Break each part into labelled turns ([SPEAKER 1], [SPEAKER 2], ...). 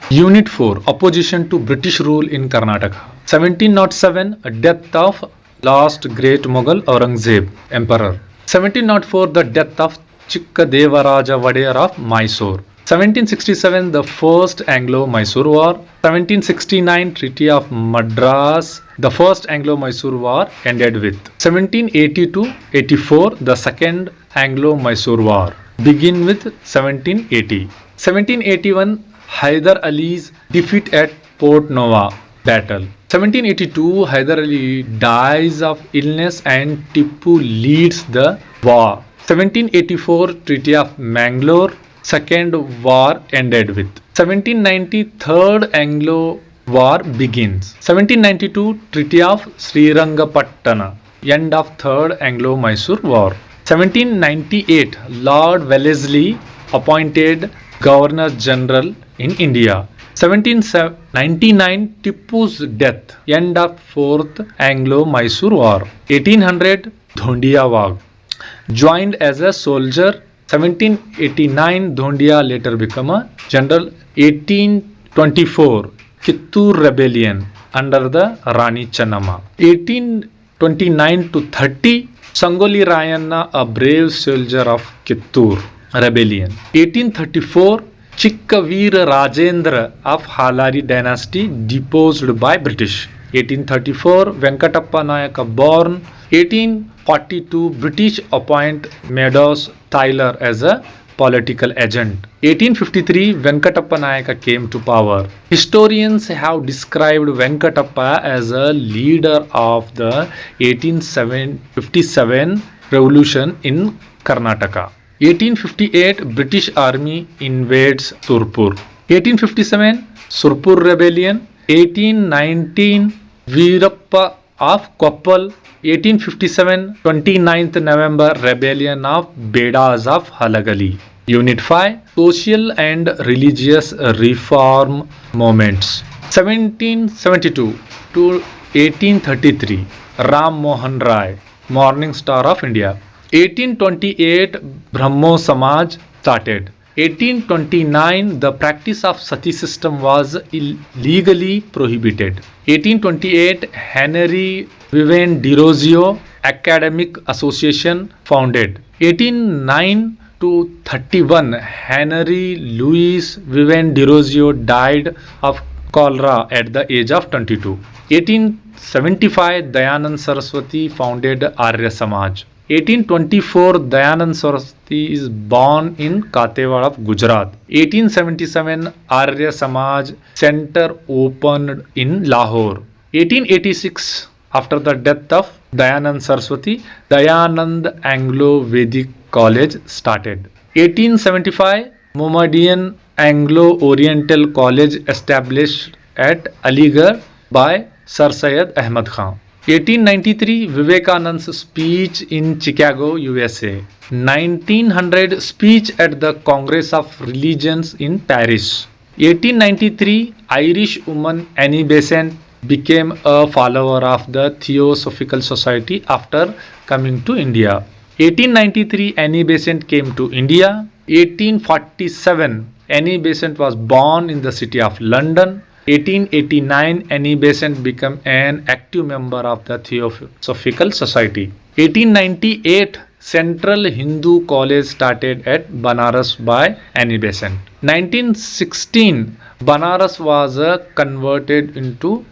[SPEAKER 1] Unit 4 Opposition to British rule in Karnataka. 1707 Death of last great Mughal Aurangzeb Emperor. 1704 The death of Chikkadevaraja Vadeyar of Mysore. 1767 The first Anglo-Mysore War. 1769 Treaty of Madras. The first Anglo-Mysore War ended with. 1782-84 The second Anglo-Mysore War. Begin with 1780. 1781 Hyder Ali's defeat at Port Nova battle. 1782 Hyder Ali dies of illness and Tippu leads the war. 1784 Treaty of Mangalore. Second war ended with. 1790 Third Anglo War begins. 1792 Treaty of Srirangapatna. End of Third Anglo-Mysore War. 1798 Lord Wellesley appointed Governor General in India. 1799 Tippu's death. End of Fourth Anglo-Mysore War. 1800 Dhondia Wagh. Joined as a soldier. 1789 Dhondia later became a general. 1824 Kittur Rebellion under the Rani Channamma. 1829 to 30 Sangoli Rayanna, a brave soldier of Kittur Rebellion. 1834 Chikkaveera Rajendra of Halari dynasty deposed by British. 1834 Venkatappa Nayaka born. 1842 British appoint Meadows Tyler as a political agent. 1853 Venkatappa Nayaka came to power. Historians have described Venkatappa as a leader of the 1857 revolution in Karnataka. 1858 British Army invades Surpur. 1857 Surpur Rebellion. 1819 Veerappa of Koppal. 1857 29th November Rebellion of Bedas of Halagali. Unit 5 Social and Religious Reform Movements. 1772 to 1833 Ram Mohan Rai, Morning Star of India. 1828 Brahmo Samaj started. 1829 the practice of sati system was legally prohibited. 1828 Henry Viven Derozio Academic Association founded. 1809 to 31 Henry Louis Viven Derozio died of cholera at the age of 22. 1875 Dayanand Saraswati founded Arya Samaj. 1824 Dayanand Saraswati is born in Katewad of Gujarat. 1877 Arya Samaj Center opened in Lahore. 1886 after the death of Dayanand Saraswati, Dayanand Anglo-Vedic College started. 1875 Mohammedan Anglo-Oriental College established at Aligarh by Sir Syed Ahmad Khan. 1893 Vivekananda's speech in Chicago, USA. 1900 speech at the Congress of Religions in Paris. 1893 Irish woman Annie Besant became a follower of the Theosophical Society after coming to India. 1893 Annie Besant came to India. 1847 Annie Besant was born in the city of London. 1889 Annie Besant became an active member of the Theosophical Society. 1898 Central Hindu College started at Banaras by Annie Besant. 1916 Banaras was converted into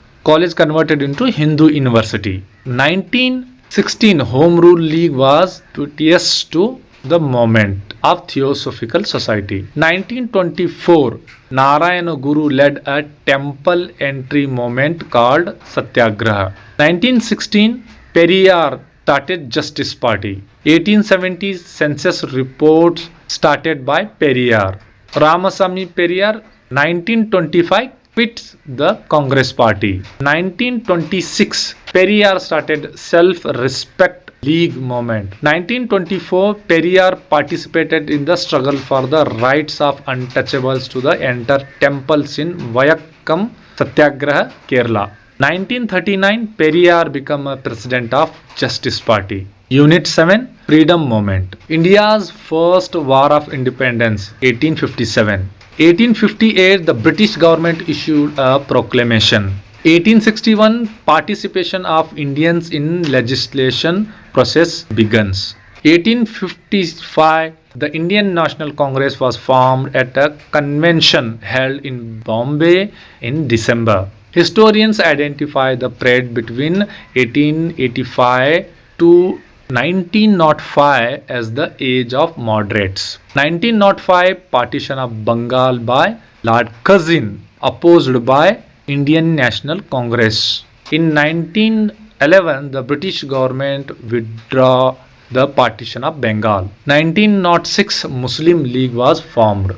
[SPEAKER 1] Hindu University. 1916 Home Rule League was piteous to the movement of Theosophical Society. 1924 Narayana Guru led a temple entry movement called Satyagraha. 1916 Periyar started Justice Party. 1870 census reports started by Periyar. Ramasamy Periyar 1925 quit the Congress Party. 1926 Periyar started Self-Respect League movement. 1924 Periyar participated in the struggle for the rights of untouchables to the enter temples in Vayakkam Satyagraha, Kerala. 1939 Periyar became a president of Justice Party. Unit 7 Freedom Movement. India's first War of Independence 1857. 1858, the British government issued a proclamation. 1861, participation of Indians in legislation process begins. 1855, the Indian National Congress was formed at a convention held in Bombay in December. Historians identify the period between 1885 to 1905 as the age of moderates. 1905, partition of Bengal by Lord Curzon, opposed by Indian National Congress. In 1911, the British government withdrew the partition of Bengal. 1906, Muslim League was formed.